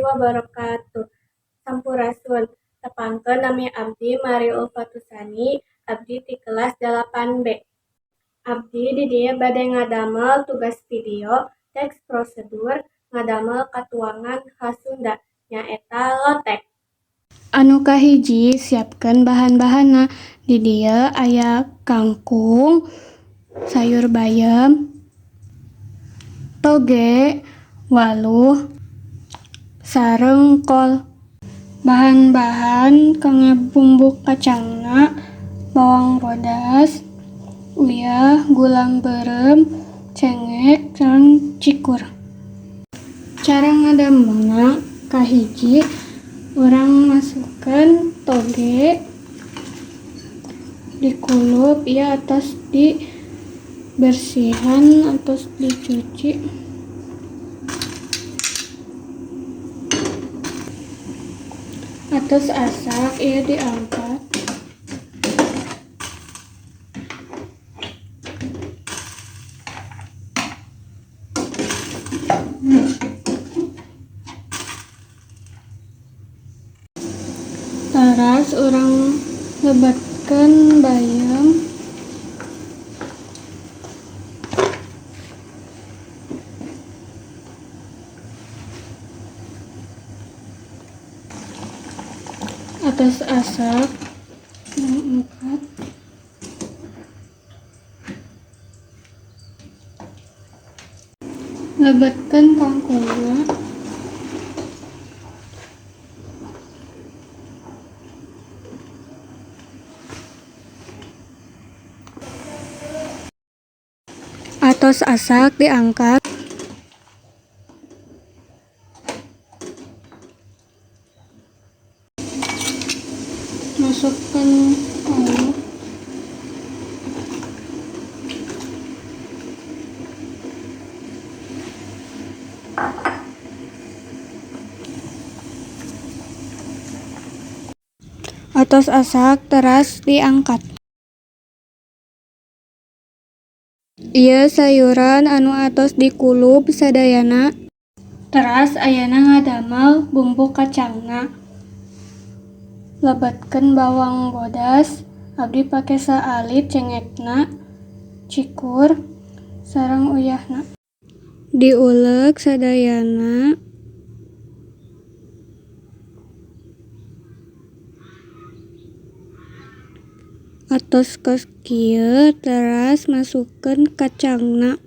wabarakatuh. Sampurasun. Tepangkeun nami abdi Mario Ulfatusani, abdi ti kelas 8B. Abdi di dieu bade ngadamel tugas video, teks prosedur, ngadamel katuangan Hasunda, nyaeta lotek. Anu kahiji siapkeun bahan-bahanna. Di dieu aya kangkung, sayur bayam, toge, waluh, sareng kol. Bahan-bahan kangge bumbu kacangna: bawang bodas, uyah, gula beureum, cengek, sareng cikur. Cara ngadamelna kahiji, urang masukkeun toge, dikulup ieu atos dibersihan atos dicuci. Atos asak ieu diangkat. Taras urang lebetkeun bayam, atas asak diangkat. Lebetkeun kangkungna, atos asak diangkat. Masukkeun waluh, atos asak teras diangkat. Ieu sayuran anu atos dikulup sadayana. Teras ayeuna ngadamel bumbu kacangna. Lebetkeun bawang bodas, abdi pake saalit cengekna, cikur, sareng uyahna. Diuleuk sadayana. Atos kos kieu teras masukkeun kacangna.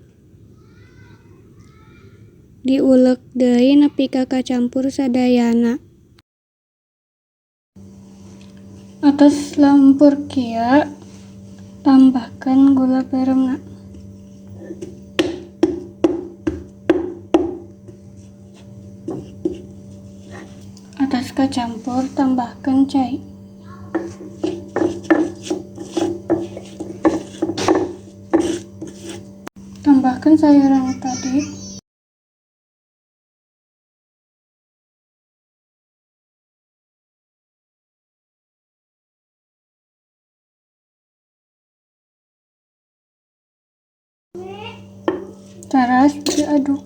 Diuleuk deui nepi ka kacampur sadayana. Atos lampur kieu tambahkeun gula beureumna. Atos kacampur tambahkeun cai. Tambahkeun sayuran tadi. Teras diaduk.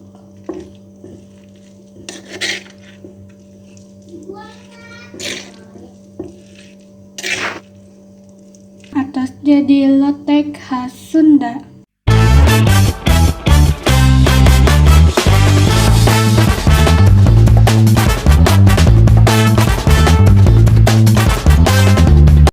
Atos jadi lotek khas Sunda.